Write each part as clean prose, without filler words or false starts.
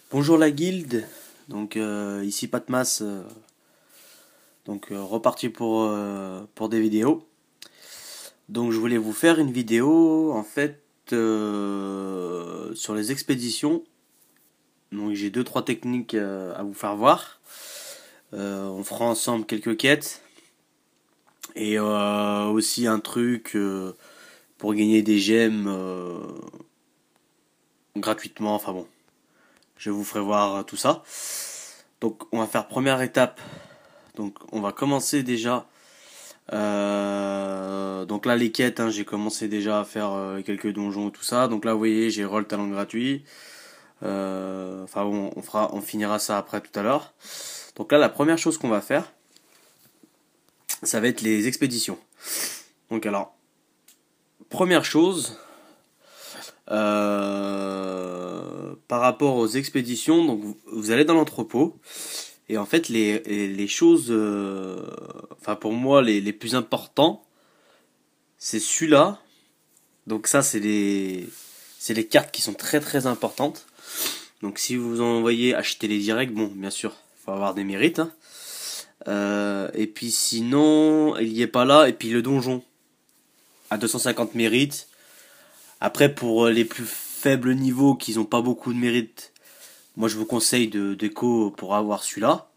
Bonjour la guilde, ici Patmas, reparti pour des vidéos. Donc je voulais vous faire une vidéo en fait sur les expéditions. Donc j'ai deux trois techniques à vous faire voir. On fera ensemble quelques quêtes et aussi un truc pour gagner des gemmes gratuitement. Enfin bon, je vous ferai voir tout ça. Donc on va faire première étape. Donc on va commencer déjà. Donc là les quêtes, hein, j'ai commencé déjà à faire quelques donjons et tout ça. Donc là vous voyez j'ai roll talent gratuit. Enfin bon, on finira ça après tout à l'heure. Donc là la première chose qu'on va faire, ça va être les expéditions. Donc alors première chose, par rapport aux expéditions, donc vous allez dans l'entrepôt. Et en fait, les choses, enfin pour moi, les plus importants, c'est celui-là. Donc ça, c'est les cartes qui sont très très importantes. Donc si vous en envoyez acheter les directs, bon, bien sûr, faut avoir des mérites, hein. Et puis sinon, il y est pas là. Et puis le donjon, à 250 mérites. Après, pour les plus faibles niveaux, qui n'ont pas beaucoup de mérites, moi je vous conseille de déco pour avoir celui-là.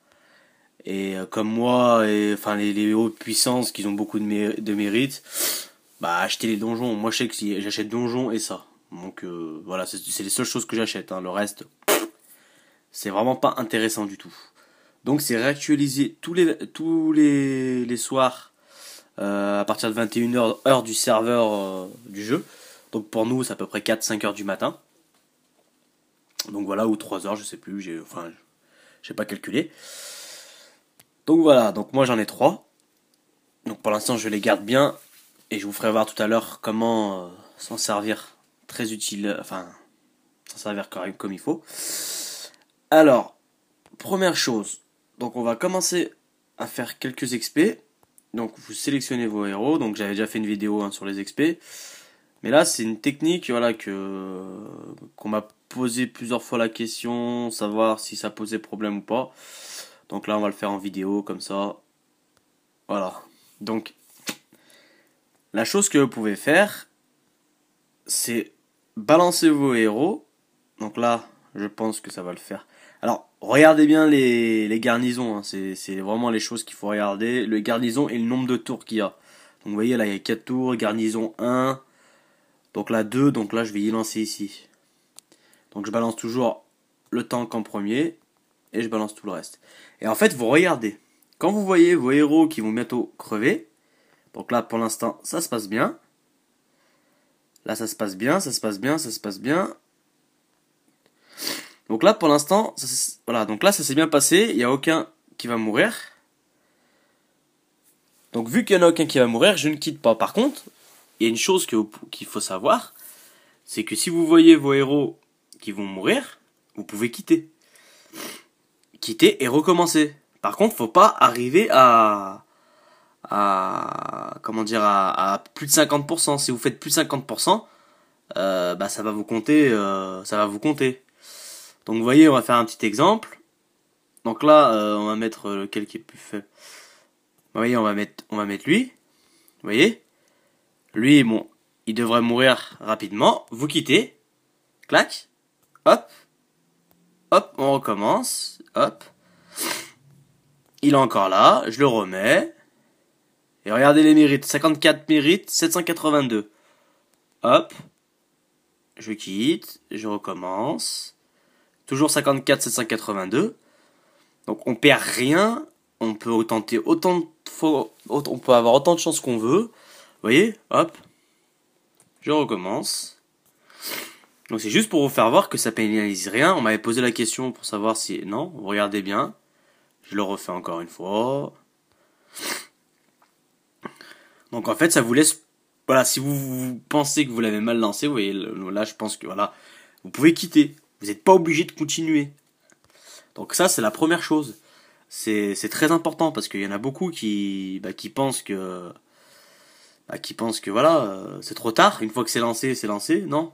Et comme moi, et enfin les hautes puissances qui ont beaucoup de mérite, bah achetez les donjons. Moi je sais que si j'achète donjons et ça. Donc voilà, c'est les seules choses que j'achète, hein. Le reste, c'est vraiment pas intéressant du tout. Donc c'est réactualisé tous les soirs à partir de 21h heure du serveur du jeu. Donc pour nous c'est à peu près 4-5 heures du matin. Donc voilà, ou 3 heures, je sais plus, j'ai pas calculé. Donc voilà, donc moi j'en ai 3. Donc pour l'instant je les garde bien et je vous ferai voir tout à l'heure comment s'en servir très utile, enfin s'en servir comme il faut. Alors, première chose, donc on va commencer à faire quelques expés. Donc vous sélectionnez vos héros, donc j'avais déjà fait une vidéo, hein, sur les expés. Mais là c'est une technique, voilà, qu'on m'a posé plusieurs fois la question, savoir si ça posait problème ou pas. Donc là on va le faire en vidéo comme ça. Voilà. Donc la chose que vous pouvez faire, c'est balancer vos héros. Donc là, je pense que ça va le faire. Alors, regardez bien les garnisons, hein. C'est vraiment les choses qu'il faut regarder. Le garnison et le nombre de tours qu'il y a. Donc vous voyez là, il y a 4 tours, garnison 1. Donc là 2, donc là je vais y lancer ici. Donc je balance toujours le tank en premier et je balance tout le reste. Et en fait, vous regardez. Quand vous voyez vos héros qui vont bientôt crever, donc là pour l'instant ça se passe bien. Là ça se passe bien, ça se passe bien, ça se passe bien. Donc là pour l'instant, voilà, donc là ça s'est bien passé, il n'y a aucun qui va mourir. Donc vu qu'il n'y en a aucun qui va mourir, je ne quitte pas. Par contre, il y a une chose qu'il faut savoir, c'est que si vous voyez vos héros qui vont mourir, vous pouvez quitter. Quitter et recommencer. Par contre, faut pas arriver comment dire, à plus de 50%. Si vous faites plus de 50%, bah ça va vous compter, Donc vous voyez, on va faire un petit exemple. Donc là, on va mettre lequel qui est plus faible. Vous voyez, on va mettre lui. Vous voyez, lui, bon, il devrait mourir rapidement. Vous quittez, clac, hop, hop, on recommence, hop. Il est encore là, je le remets. Et regardez les mérites, 54 mérites, 782. Hop, je quitte, je recommence. Toujours 54, 782. Donc on perd rien, on peut tenter autant de fois, on peut avoir autant de chances qu'on veut. Vous voyez, hop, je recommence. Donc c'est juste pour vous faire voir que ça pénalise rien. On m'avait posé la question pour savoir si... Non, vous regardez bien. Je le refais encore une fois. Donc en fait ça vous laisse... Voilà, si vous pensez que vous l'avez mal lancé, vous voyez, là je pense que voilà, vous pouvez quitter. Vous n'êtes pas obligé de continuer. Donc ça c'est la première chose. C'est très important parce qu'il y en a beaucoup qui pensent que voilà, c'est trop tard. Une fois que c'est lancé, c'est lancé. Non,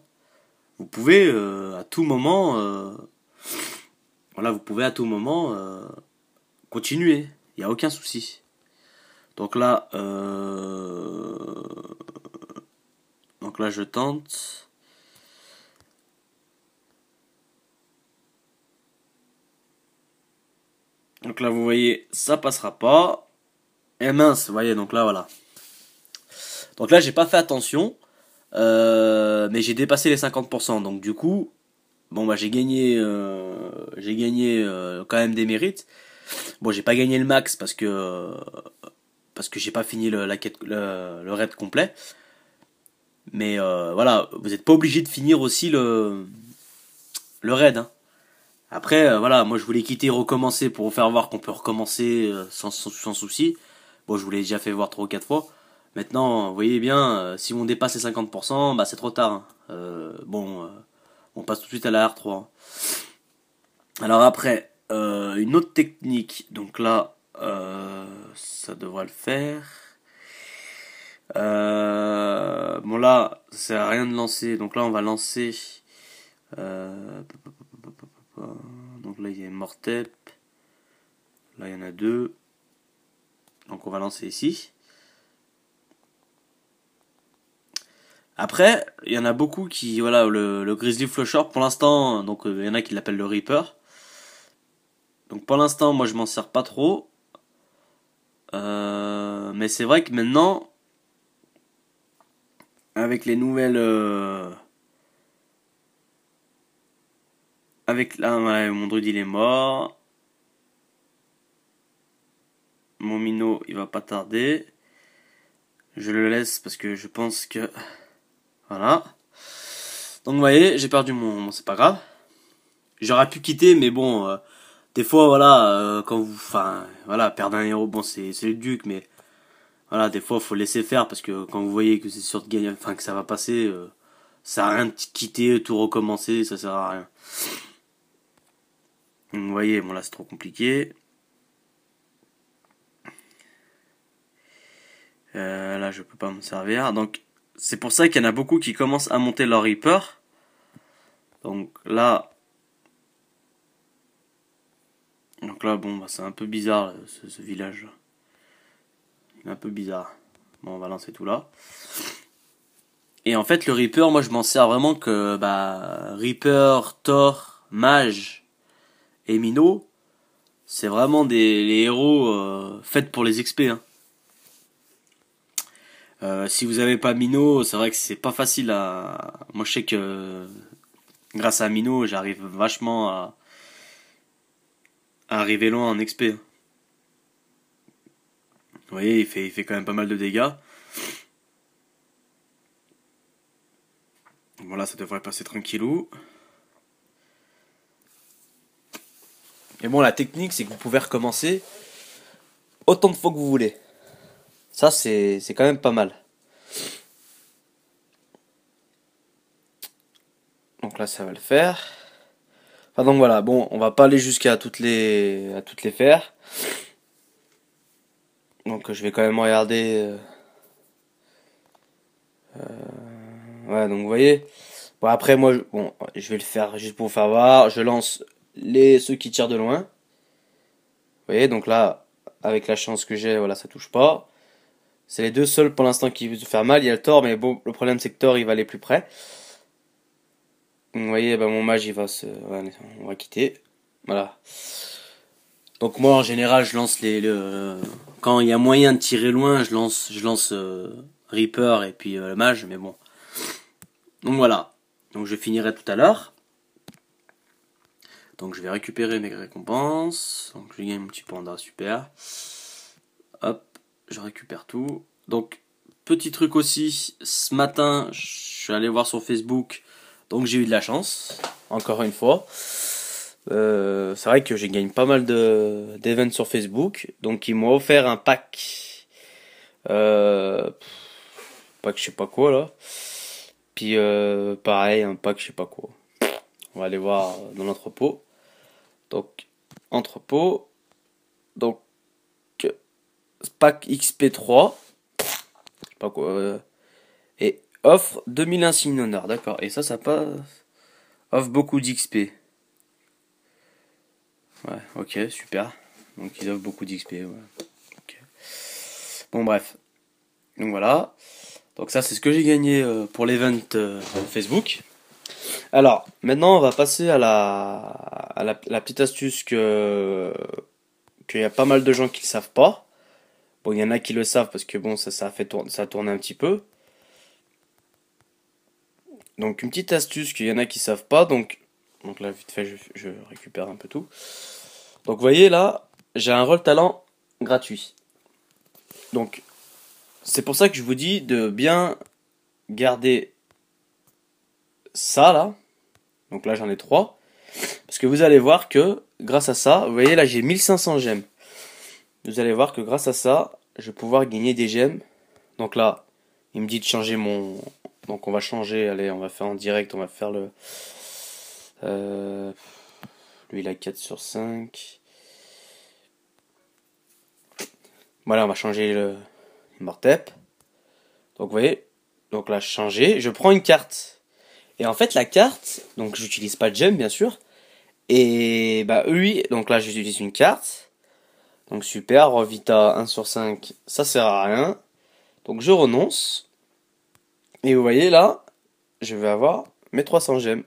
vous pouvez à tout moment voilà, vous pouvez à tout moment continuer. Il n'y a aucun souci. Donc là, je tente. Donc là, vous voyez, ça passera pas. Et mince, vous voyez, donc là, voilà. Donc là, j'ai pas fait attention, mais j'ai dépassé les 50%. Donc du coup, bon bah j'ai gagné quand même des mérites. Bon, j'ai pas gagné le max parce que j'ai pas fini la quête, le raid complet. Mais voilà, vous êtes pas obligé de finir aussi le raid. Hein. Après, voilà, moi je voulais quitter et recommencer pour vous faire voir qu'on peut recommencer sans souci. Bon, je vous l'ai déjà fait voir 3 ou 4 fois. Maintenant, vous voyez bien, si on dépasse les 50%, bah c'est trop tard. Hein. On passe tout de suite à la R3. Hein. Alors après, une autre technique. Donc là, ça devrait le faire. Bon là, ça sert à rien de lancer. Donc là, on va lancer. Euh, donc là, il y a Mortep. Là, il y en a deux. Donc on va lancer ici. Après, il y en a beaucoup qui, voilà, le Grizzly Flusher, pour l'instant, donc il y en a qui l'appellent le Reaper. Donc pour l'instant, moi je m'en sers pas trop. Mais c'est vrai que maintenant, avec les nouvelles... avec là, ouais, mon druide il est mort. Mon minot, il va pas tarder. Je le laisse parce que je pense que... Voilà. Donc vous voyez, j'ai perdu mon... c'est pas grave. J'aurais pu quitter, mais bon... des fois, voilà, quand vous... Enfin, voilà, perdre un héros, bon, c'est le duc, mais... Voilà, des fois, faut laisser faire, parce que quand vous voyez que c'est sûr de gagner... Enfin, que ça va passer... ça sert à rien de quitter, tout recommencer, ça sert à rien. Donc vous voyez, bon là, c'est trop compliqué. Là, je peux pas m'en servir. Donc, c'est pour ça qu'il y en a beaucoup qui commencent à monter leur Reaper. Donc là, bon, bah, c'est un peu bizarre ce village. Il est un peu bizarre. Bon, on va lancer tout là. Et en fait, le Reaper, moi, je m'en sers vraiment que bah Reaper, Thor, Mage et Minot, c'est vraiment les héros faits pour les XP. Hein. Si vous avez pas Minot, c'est vrai que c'est pas facile à. Moi, je sais que grâce à Minot, j'arrive vachement à arriver loin en XP. Vous voyez, il fait quand même pas mal de dégâts. Voilà, ça devrait passer tranquillou. Et bon, la technique, c'est que vous pouvez recommencer autant de fois que vous voulez. Ça, c'est quand même pas mal. Donc là, ça va le faire. Enfin, donc voilà, bon, on va pas aller jusqu'à toutes les faire. Donc je vais quand même regarder. Ouais, donc vous voyez. Bon, après, moi, bon, je vais le faire juste pour vous faire voir. Je lance ceux qui tirent de loin. Vous voyez, donc là, avec la chance que j'ai, voilà, ça touche pas. C'est les deux seuls pour l'instant qui vont faire mal. Il y a le Thor, mais bon, le problème c'est que Thor il va aller plus près. Donc, vous voyez, ben, mon mage il va se. Ouais, on va quitter. Voilà. Donc moi en général je lance quand il y a moyen de tirer loin, je lance Reaper et puis le mage, mais bon. Donc voilà. Donc je finirai tout à l'heure. Donc je vais récupérer mes récompenses. Donc je gagne mon petit panda, super. Hop, je récupère tout. Donc petit truc aussi, ce matin, je suis allé voir sur Facebook. Donc j'ai eu de la chance, encore une fois. C'est vrai que j'ai gagné pas mal d'events sur Facebook. Donc ils m'ont offert un pack. Pack je sais pas quoi là. Puis pareil, un pack je sais pas quoi. On va aller voir dans l'entrepôt. Donc entrepôt. Donc pack XP3. Je sais pas quoi. Et offre 2000 insignes d'honneur, d'accord. Et ça pas offre beaucoup d'XP. Ouais, ok, super. Donc ils offrent beaucoup d'XP, ouais. Ok. Bon, bref. Donc voilà. Donc ça, c'est ce que j'ai gagné pour l'event Facebook. Alors, maintenant, on va passer à la petite astuce qu'il y a pas mal de gens qui le savent pas. Bon, il y en a qui le savent parce que bon, ça fait tourner, ça tourne un petit peu. Donc, une petite astuce qu'il y en a qui savent pas. Donc là, vite fait, je récupère un peu tout. Donc, vous voyez là, j'ai un rôle talent gratuit. Donc, c'est pour ça que je vous dis de bien garder ça là. Donc là, j'en ai 3. Parce que vous allez voir que grâce à ça, vous voyez là, j'ai 1500 gemmes. Vous allez voir que grâce à ça, je vais pouvoir gagner des gemmes. Donc là, il me dit de changer mon... Donc on va changer, allez, on va faire en direct, on va faire le... Lui il a 4 sur 5. Voilà, on va changer le Mortep. Donc vous voyez, donc là changer, je prends une carte. Et en fait la carte, donc j'utilise pas de gemme bien sûr. Et bah oui, donc là j'utilise une carte. Donc super, Vita 1 sur 5, ça sert à rien. Donc je renonce. Et vous voyez là, je vais avoir mes 300 gemmes.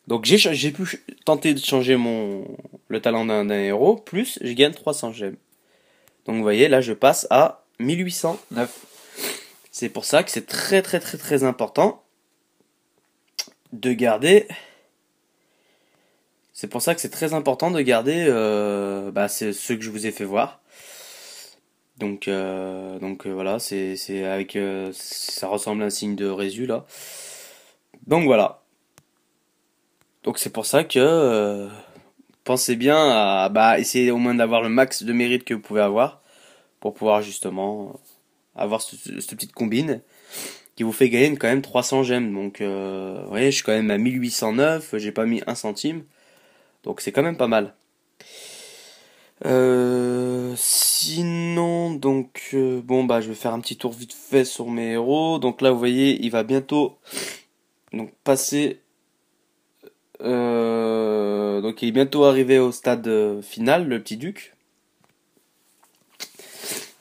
Donc j'ai pu tenter de changer le talent d'un héros, plus je gagne 300 gemmes. Donc vous voyez, là je passe à 1809. C'est pour ça que c'est très très très très important de garder... C'est pour ça que c'est très important de garder c'est ceux que je vous ai fait voir. Donc voilà, c'est avec... ça ressemble à un signe de résu là. Donc voilà. Donc c'est pour ça que pensez bien à essayer au moins d'avoir le max de mérite que vous pouvez avoir pour pouvoir justement avoir cette petite combine qui vous fait gagner quand même 300 gemmes. Donc vous voyez, je suis quand même à 1809, j'ai pas mis un centime. Donc c'est quand même pas mal. Sinon, bon bah je vais faire un petit tour vite fait sur mes héros. Donc là vous voyez, il va bientôt donc passer. Donc il est bientôt arrivé au stade final, le petit duc.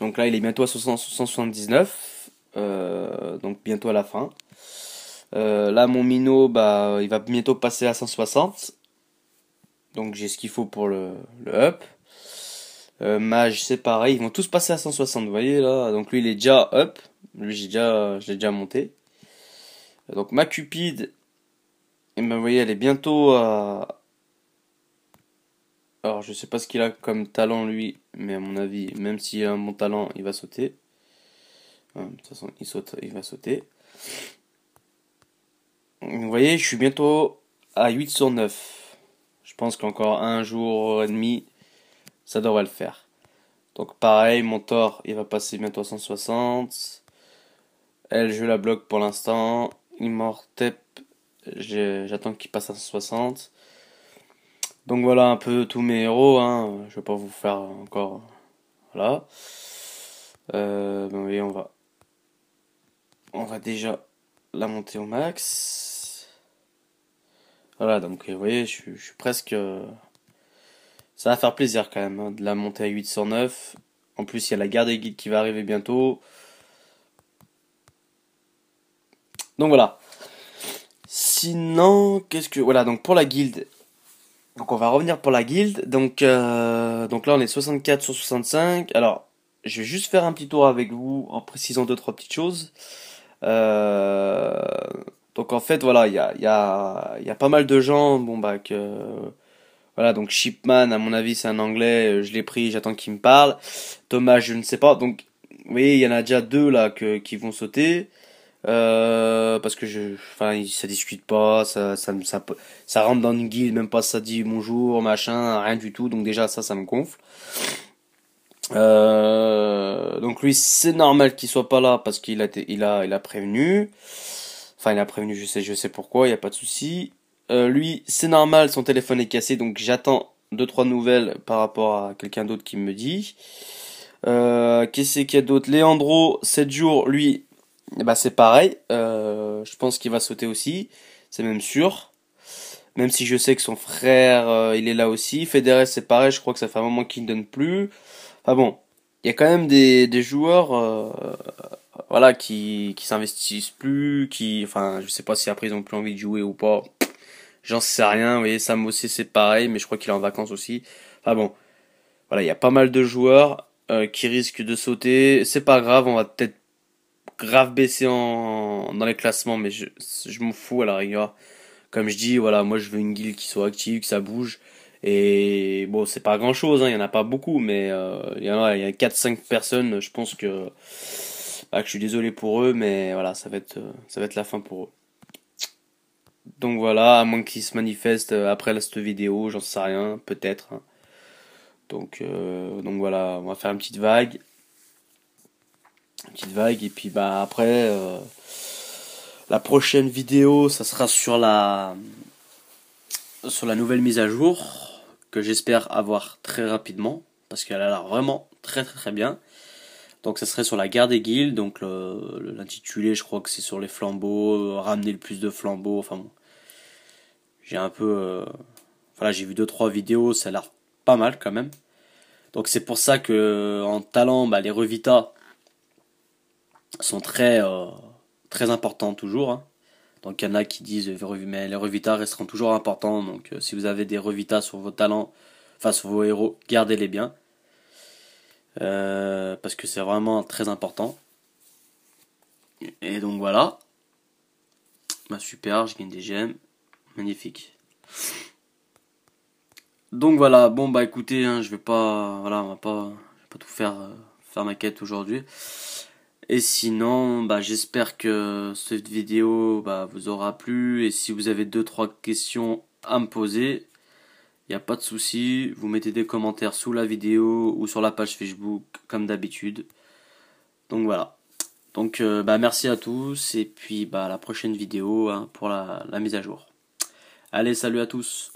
Donc là il est bientôt à 179. Donc bientôt à la fin. Là mon minot, bah il va bientôt passer à 160. Donc j'ai ce qu'il faut pour le up. Mage c'est pareil, ils vont tous passer à 160, vous voyez là. Donc lui il est déjà up. Lui je l'ai déjà monté. Donc ma Cupide, et ben, vous voyez elle est bientôt à... Alors je sais pas ce qu'il a comme talent lui, mais à mon avis, même s'il a un bon talent, il va sauter. De toute façon, il va sauter. Vous voyez, je suis bientôt à 8 sur 9. Je pense qu'encore un jour et demi, ça devrait le faire. Donc pareil, mon Thor, il va passer bientôt à 160. Elle, je la bloque pour l'instant. Immortep, j'attends qu'il passe à 160. Donc voilà un peu tous mes héros, hein. Je vais pas vous faire encore... Voilà. Oui, on va déjà la monter au max. Voilà, donc vous voyez, je suis presque... ça va faire plaisir quand même, hein, de la monter à 809. En plus, il y a la guerre des guides qui va arriver bientôt. Donc voilà. Sinon, qu'est-ce que... Voilà, donc pour la guilde. Donc on va revenir pour la guilde. Donc là, on est 64 sur 65. Alors, je vais juste faire un petit tour avec vous en précisant deux, trois petites choses. Euh, donc en fait, voilà, il y a pas mal de gens, bon bah que voilà, donc Shipman, à mon avis, c'est un anglais, je l'ai pris, j'attends qu'il me parle. Thomas, je ne sais pas. Donc, vous voyez, il y en a déjà deux là qui vont sauter. Parce que enfin, ça discute pas, ça rentre dans une guilde, même pas ça dit bonjour, machin, rien du tout. Donc déjà, ça me gonfle. Donc lui, c'est normal qu'il soit pas là parce il a prévenu. Enfin, il a prévenu, je sais pourquoi, il y a pas de souci. Lui, c'est normal, son téléphone est cassé, donc j'attends deux trois nouvelles par rapport à quelqu'un d'autre qui me dit. Qu'est-ce qu'il y a d'autre? Leandro, 7 jours, lui, c'est pareil. Je pense qu'il va sauter aussi, c'est même sûr. Même si je sais que son frère, il est là aussi. Federer, c'est pareil, je crois que ça fait un moment qu'il ne donne plus. Enfin bon, il y a quand même des joueurs, voilà, qui s'investissent plus, enfin, je sais pas si après ils ont plus envie de jouer ou pas. J'en sais rien. Vous voyez, Sam aussi c'est pareil, mais je crois qu'il est en vacances aussi. Enfin bon, voilà, il y a pas mal de joueurs qui risquent de sauter. C'est pas grave, on va peut-être grave baisser dans les classements, mais je m'en fous à la rigueur. Comme je dis, voilà, moi je veux une guilde qui soit active, que ça bouge. Et bon, c'est pas grand chose, hein, il y en a pas beaucoup, mais il y a 4-5 personnes, je pense que je suis désolé pour eux, mais voilà, ça va être la fin pour eux. Donc voilà, à moins qu'ils se manifestent après cette vidéo, j'en sais rien, peut-être, hein. Donc voilà, on va faire une petite vague, et puis bah après, la prochaine vidéo, ça sera sur la nouvelle mise à jour que j'espère avoir très rapidement parce qu'elle a l'air vraiment très très très bien. Donc ça serait sur la guerre des guildes, donc l'intitulé je crois que c'est sur les flambeaux, ramener le plus de flambeaux, enfin bon. J'ai un peu voilà, j'ai vu deux trois vidéos, ça a l'air pas mal quand même. Donc c'est pour ça que en talent, bah, les revitas sont très importants toujours, hein. Donc il y en a qui disent mais les revitas resteront toujours importants. Donc si vous avez des revitas sur vos talents, enfin sur vos héros, gardez-les bien. Parce que c'est vraiment très important. Et donc voilà. Bah super, je gagne des gemmes. Magnifique. Donc voilà, bon bah écoutez, hein, je vais pas. Voilà, je vais pas tout faire ma quête aujourd'hui. Et sinon, bah j'espère que cette vidéo bah, vous aura plu. Et si vous avez deux trois questions à me poser, il n'y a pas de souci, vous mettez des commentaires sous la vidéo ou sur la page Facebook comme d'habitude. Donc voilà. Donc bah merci à tous et puis bah à la prochaine vidéo hein, pour la mise à jour. Allez, salut à tous.